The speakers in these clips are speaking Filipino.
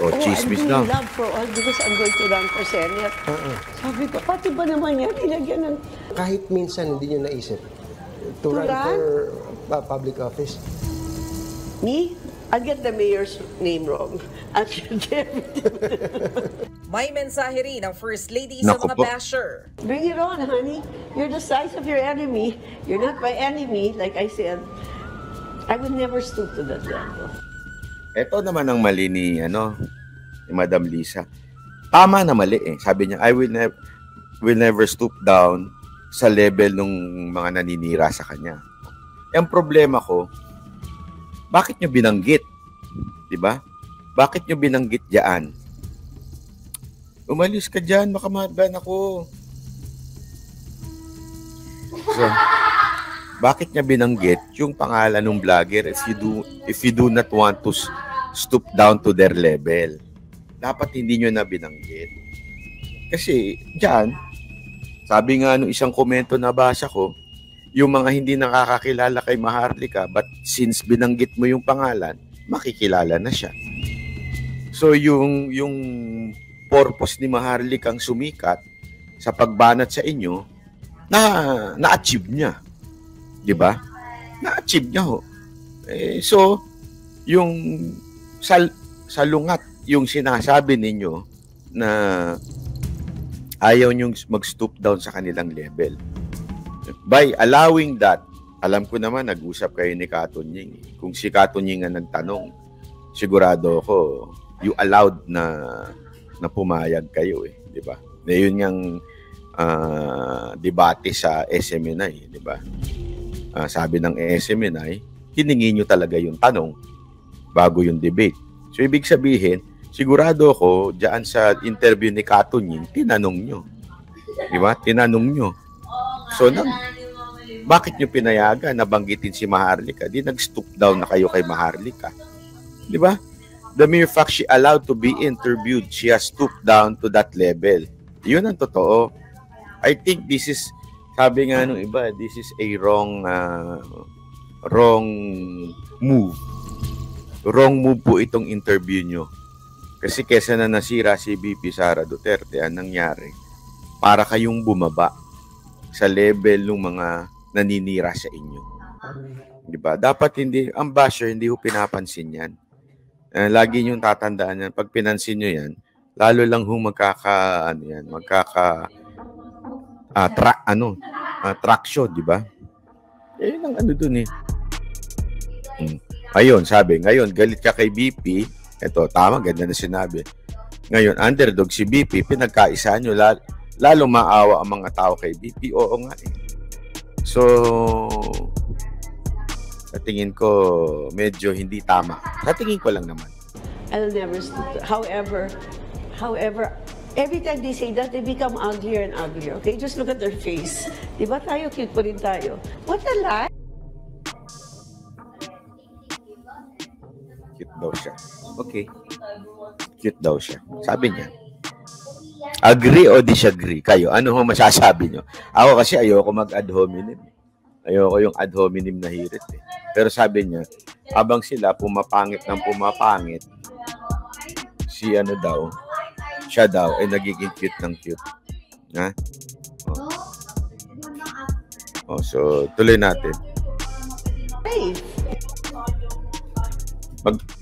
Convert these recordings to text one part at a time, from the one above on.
O, I'm chismis doing na. love for all because I'm going to run for Senate. Sabi ko, pati ba naman yan, nilagyan ng... Kahit minsan hindi nyo naisip to run for public office? Me? I'll get the mayor's name wrong. I'll get May mensahe rin ang First Lady sa Naku mga po. basher. Bring it on, honey. You're the size of your enemy. You're not my enemy, like I said. I would never stoop to that level. Ito naman ang mali ni Madam Lisa. Tama na mali eh. Sabi niya, I will never stoop down sa level ng mga naninira sa kanya. Ang problema ko, bakit nyo binanggit? Diba? Bakit nyo binanggit diyan? Umalis ka dyan, makamadban ako. So, bakit niya binanggit yung pangalan ng vlogger if you do not want to stoop down to their level? Dapat hindi nyo na binanggit. Kasi dyan, sabi nga nung isang komento na basa ko, yung mga hindi nakakakilala kay Maharlika, but since binanggit mo yung pangalan, makikilala na siya. So yung purpose ni Maharlika ang sumikat sa pagbanat sa inyo, na-achieve niya. 'Di ba? Na-achieve niya ho. So yung salungat yung sinasabi ninyo na ayaw niyong mag-stoop down sa kanilang level. By allowing that, alam ko naman, nag-usap kayo ni Katunying. Kung si Katunying ang nagtanong, sigurado ako, you allowed na pumayag kayo eh. Di ba? Na yun yung debate sa SMNI. Di ba? Sabi ng SMNI, hiningi nyo talaga yung tanong bago yung debate. So, ibig sabihin, sigurado ako, dyan sa interview ni Katunying, tinanong nyo. Di ba? Tinanong nyo. So, bakit nyo pinayagan na banggitin si Maharlika? Di nag-stoop down na kayo kay Maharlika. Di ba? The mere fact she allowed to be interviewed, she has stooped down to that level. Yun ang totoo. I think this is, sabi nga nung iba, this is a wrong move. Wrong move po itong interview nyo. Kasi kesa na nasira si VP Sara Duterte, ang nangyari, para kayong bumaba sa level ng mga naninira sa inyo. Diba? Dapat hindi, ang basher, hindi ho pinapansin yan. Lagi nyo tatandaan yan. Pag pinansin nyo yan, lalo lang ho traction, diba? Yun ang dun eh. Ayun, sabi, ngayon, galit ka kay BP. Ito, tama, ganda na sinabi. Ngayon, underdog si BP, pinagkaisa nyo, lalo maawa ang mga tao kay BP. Oo nga eh. So, sa tingin ko, medyo hindi tama. Sa tingin ko lang naman. I'll never stoop. However, every time they say that, they become uglier and uglier. Okay, just look at their face. Diba tayo, cute pa rin tayo. What a lie! Cute daw siya. Okay. Cute daw siya. Sabi niya. Agree o disagree? Kayo, ano ho masasabi nyo? Ako kasi ayoko mag-ad hominem. Ayoko yung ad hominem na hirit eh. Pero sabi niya, habang sila pumapangit ng pumapangit, siya daw ay nagiging cute ng cute. Ha? So tuloy natin. Hey!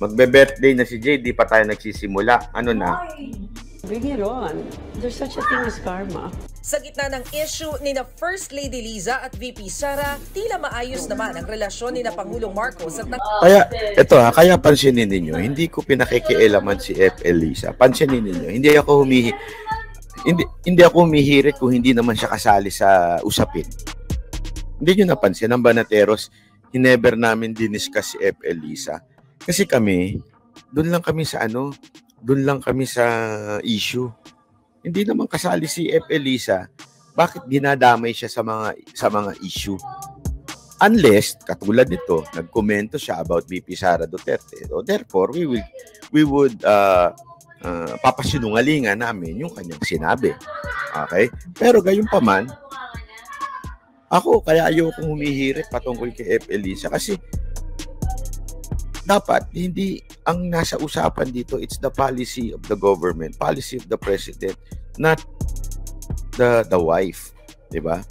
Magbe-birthday na si Jay, di pa tayo nagsisimula. Ano na? Bring it on. There's such a thing as karma. Sa gitna ng issue ni na First Lady Liza at VP Sara, tila maayos naman ang relasyon ni na Pangulong Marcos at Kaya, kaya pansinin ninyo, hindi ko pinakikialaman si FL Liza. Pansinin ninyo, hindi ako humihirit kung hindi naman siya kasali sa usapin. Hindi nyo napansin, ang Banateros, hinever namin diniscuss si FL Liza. Kasi kami, doon lang kami sa issue. Hindi naman kasali si FL Liza, bakit dinadamay siya sa mga issue? Unless, katulad nito, nagkomento siya about VP Sara Duterte. So, therefore, we would papasinungalingan namin yung kanyang sinabi. Okay? Pero gayon pa man, ako, kaya ayokong humihirit patungkol kay FL Liza kasi dapat hindi ang nasa usapan dito, it's the policy of the government, policy of the president, not the wife, 'di ba?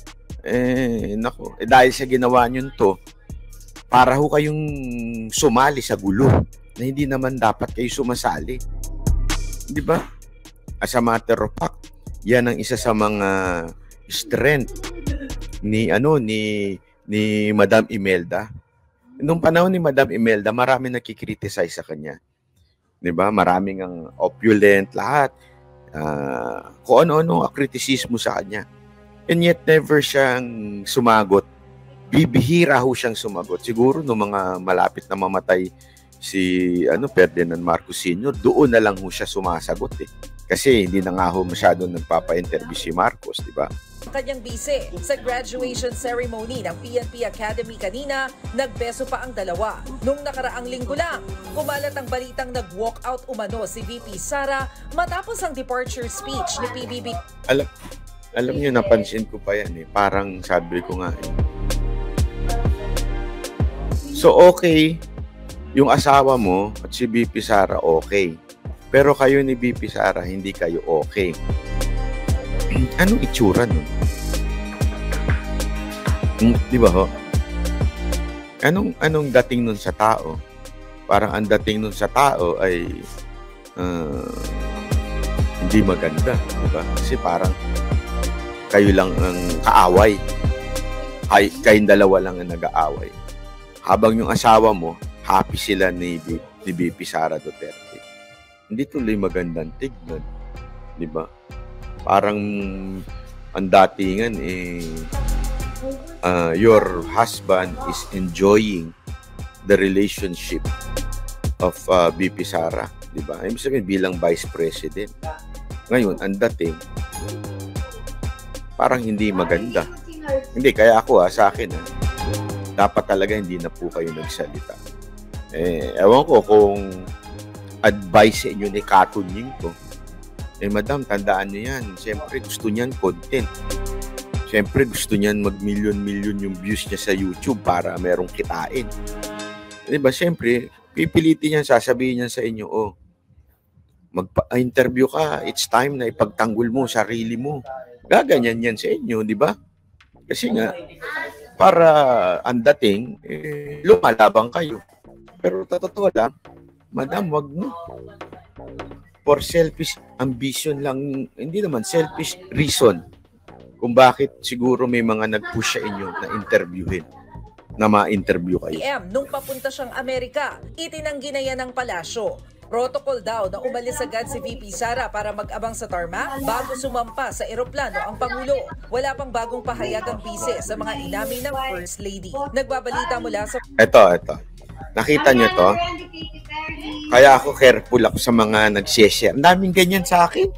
Nako, dahil sa ginawa niyo to, para ho kayong sumali sa gulo na hindi naman dapat kayo sumasali. 'Di ba? As a matter of fact, yan ang isa sa mga strength ni Madam Imelda. Nung panahon ni Madam Imelda, marami nakikriticize sa kanya. 'Di ba? Maraming ang opulent lahat. Kung ano-ano ang kritisismo sa kanya. And yet never siyang sumagot. Bibihira ho siyang sumagot. Siguro nung mga malapit na mamatay si Ferdinand Marcos Sr., doon na lang ho siya sumasagot eh. Kasi hindi na nga ho masyado nagpapa-interview si Marcos, di ba? Kanyang bise sa graduation ceremony ng PNP Academy kanina, nagbeso pa ang dalawa. Nung nakaraang linggo lang, kumalat ang balitang nag-walkout umano si VP Sara matapos ang departure speech ni PBB. Alam niyo, napansin ko pa yan eh. Parang sabi ko nga eh. So okay, yung asawa mo at si VP Sara okay. Pero kayo ni VP Sara, hindi kayo okay. Anong itsura nun? Di ba ho? Anong dating nun sa tao? Parang ang dating nun sa tao ay hindi maganda. Di ba? Kasi parang kayo lang ang kaaway. Kayong dalawa lang ang nag-aaway. Habang yung asawa mo, happy sila ni VP Sara Duterte. Hindi tuloy magandang tignan. Di ba? Parang ang datingan your husband is enjoying the relationship of VP Sara. Di ba? Ibig sabihin bilang Vice President. Ngayon, ang dating, parang hindi maganda. Hindi, kaya ako sa akin dapat talaga hindi na po kayo nagsalita. Ewan ko kung advice sa inyo ni Katunying ko. Madam, tandaan niyo yan. Siyempre, gusto niyan content. Siyempre, gusto niyan mag-million-million yung views niya sa YouTube para merong kitain. Diba? Siyempre, pipilitin niyan, sasabihin niyan sa inyo, magpa-interview ka, it's time na ipagtanggol mo sarili mo. Gaganyan yan sa inyo, di ba? Kasi nga, para ang dating, lumalabang kayo. Pero totoo lang, madam, wag mo. For selfish ambition lang, hindi naman selfish reason kung bakit siguro may mga nag-push sa inyo na interviewin, na ma-interview kayo. Nung papunta siyang Amerika, itinanggi na yan ng palasyo. Protocol daw na umalis agad si VP Sara para mag-abang sa tarmac bago sumampa sa eroplano ang Pangulo. Wala pang bagong pahayag ang bise sa mga inamin ng First Lady. Nagbabalita mula sa... Ito. Nakita niyo to? Kaya ako careful ako sa mga nag-share. Ang daming ganyan sa akin.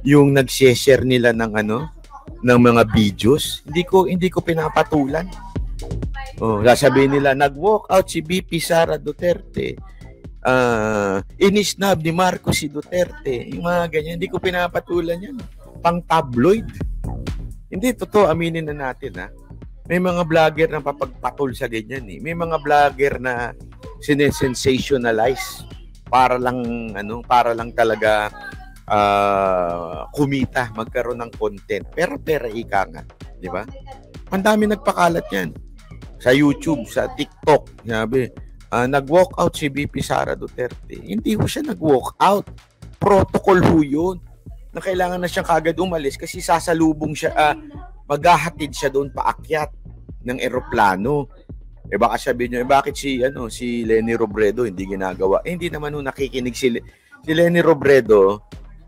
Yung nag-share nila ng ng mga videos, hindi ko pinapatulan. Sasabihin nila, nag-walk out si VP Sara Duterte. Inisnab ni Marcos si Duterte. Yung mga ganyan, hindi ko pinapatulan yan. Pang tabloid. Hindi, totoo, aminin na natin May mga vlogger na papagpatol sa ganyan eh. May mga vlogger na sinesensationalize para lang talaga kumita, magkaroon ng content. Pera ika nga, di ba? Ang dami nagpakalat yan. Sa YouTube, sa TikTok, sabi, nag-walk out si VP Sara Duterte. Hindi ho siya nag-walk out. Protocol ho yun. Na kailangan na siyang kagad umalis kasi sasalubong siya, maghahatid siya doon paakyat ng eroplano. Baka sabihin niyo, bakit si Leni Robredo hindi ginagawa? Hindi naman ho nakikinig si Leni Robredo,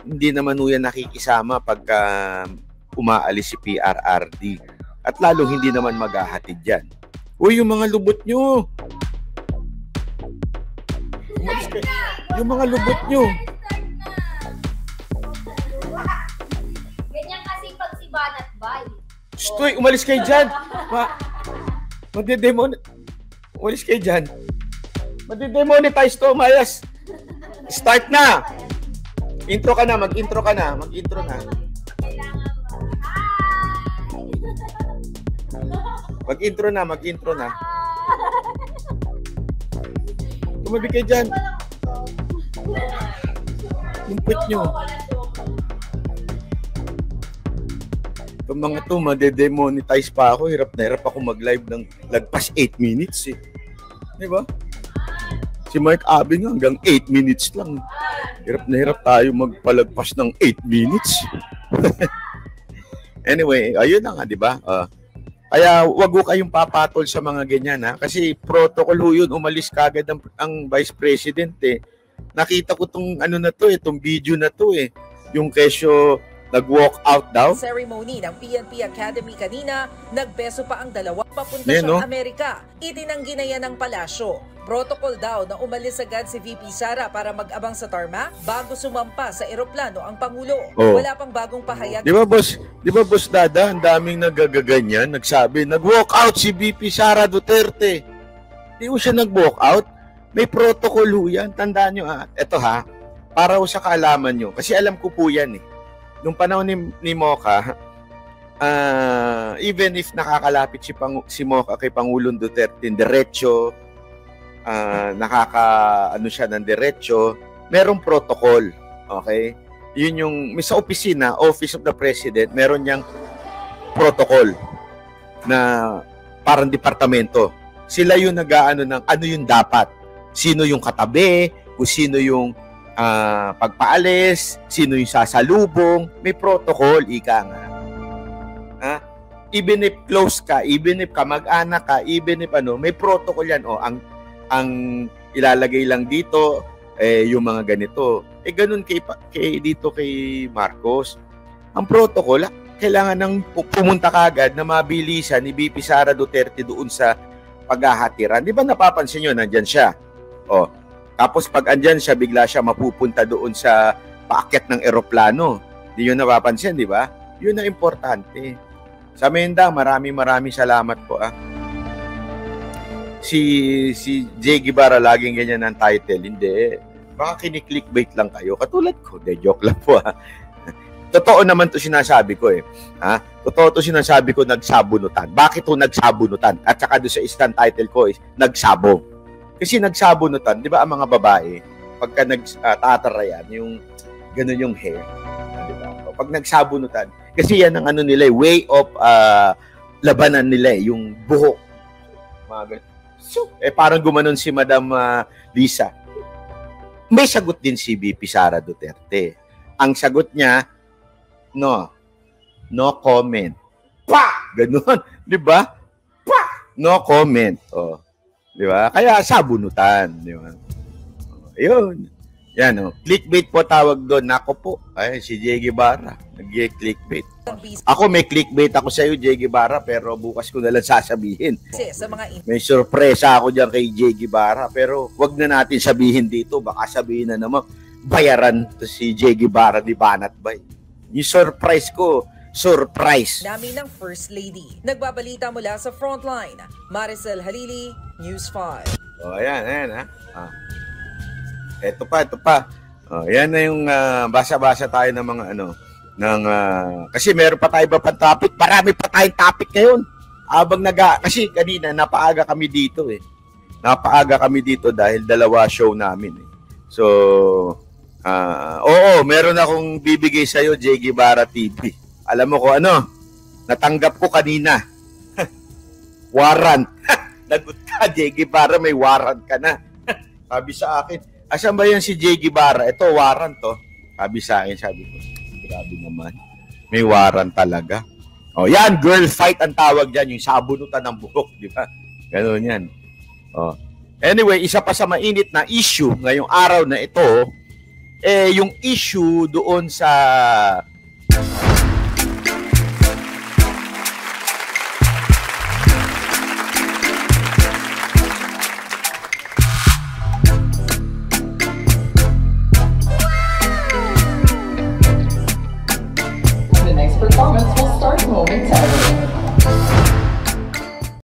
hindi naman ho yan nakikisama pagka umaalis si PRRD. At lalong hindi naman maghahatid yan. Yung mga lubot nyo. Yung mga lubot nyo. Ganyan kasi pag si Banat Bay. Stoy, umalis kayo dyan. Umalis kayo dyan. Madi-demonetize to, Mayas. Start na. Intro ka na, mag-intro na. Mag-intro na. Tumabi kayo dyan. Yung puwet nyo. Itong mga to, made-demonetize pa ako. Hirap na hirap ako mag-live ng lagpas 8 minutes eh. Di ba? Si Mike Abing hanggang 8 minutes lang. Hirap na hirap tayo magpalagpas ng 8 minutes. Anyway, ayun na nga, di ba? Kaya wag ko kayong papatol sa mga ganyan, ha? Kasi protocol ho yun, umalis kagad ang Vice President eh. Nakita ko tong ano na to eh, tong video na to eh. Yung kesyo nag-walk out daw. Ceremony ng PNP Academy kanina, nagbeso pa ang dalawa papunta Yan, no? sa Amerika. Itinanggi na yan ng palasyo. Protocol daw na umalis agad si VP Sara para mag-abang sa tarmac bago sumampa sa eroplano ang Pangulo. Oh. Wala pang bagong pahayag. Di ba boss Dada, ang daming nagaganyan, nagsabi, nag-walk out si VP Sara Duterte. Di mo siya nag-walk out? May protocol ho yan. Tandaan nyo ha. Ito ha, para ho sa kaalaman nyo. Kasi alam ko po yan eh. Nung panahon ni Mocha, even if nakakalapit si Mocha kay Pangulong Duterte, diretso, ano siya ng diretso, merong protocol. Okay? Yun yung, sa opisina, Office of the President, meron niyang protocol na parang departamento. Sila yung nag-aano ng ano yung dapat. Sino yung katabi, kung sino yung pagpaalis, sino yung sasalubong, may protocol, ika nga. Ha? Even if close ka, even if kamag-anak ka, even if ano, may protocol yan. O, ang ilalagay lang dito, yung mga ganito. Ganun dito kay Marcos. Ang protocol, kailangan nang pumunta kagad na mabilisan ni VP Sara Duterte doon sa paghahatiran. Di ba napapansin nyo, nandyan siya? O, tapos pag andyan siya, bigla siya mapupunta doon sa paakyat ng eroplano. Di yun napapansin, di ba? Yun na importante. Sa Menda, maraming salamat po. Si Jay Guevara laging ganyan ang title. Hindi. Baka kiniklickbait lang kayo. Katulad ko. De, joke lang po. Totoo naman to sinasabi ko eh. Ha? Totoo to sinasabi ko, nagsabunutan. Bakit to nagsabunutan? At saka doon sa isang title ko is nagsabong. Kasi nagsabunutan, di ba ang mga babae, pagka nagtatarayan, yung gano'n yung hair. Di ba? Pag nagsabunutan, kasi yan ang ano nila, way of labanan nila, yung buhok. Mga ganun. So, parang gumanon si Madam Lisa. May sagot din si VP Sara Duterte. Ang sagot niya, no comment. Pa! Ganun, di ba? Pa! No comment. Oh. Di ba? Kaya sabunutan, di ba? Ayun. Yan, oh. Clickbait po tawag doon. Nako po. Ay, si Jay Guevara. Nag-clickbait. Ako may clickbait ako sa iyo, Jay Guevara, pero bukas ko na lang sasabihin. May sorpresa ako diyan kay Jay Guevara, pero wag na natin sabihin dito. Baka sabihin na naman, bayaran to si Jay Guevara ni Banat Bay. Yung surprise ko, surprise. Namin ng First Lady. Nagbabalita mula sa Frontline. Maricel Halili, News 5. Oh, ayan ha. Ito pa. Oh, yan na yung basa-basa tayo ng mga kasi meron pa tayo iba pang topic. Marami pa tayong topic ngayon. Kasi kanina napaaga kami dito eh. Napaaga kami dito dahil dalawa show namin eh. So, meron akong bibigay sa iyo, Jay Guevara TV. Alam mo ko natanggap ko kanina. Warrant. Nagot ka, Jay Guevara, may warrant ka na. Sabi sa akin, asan ba yan si Jay Guevara? Ito, warrant to. Sabi sa akin, sabi ko, grabe naman. May warrant talaga. O, yan, girl fight ang tawag dyan, yung sabunutan ng buhok, di ba? Ganun yan. O. Anyway, isa pa sa mainit na issue ngayong araw na ito, yung issue doon sa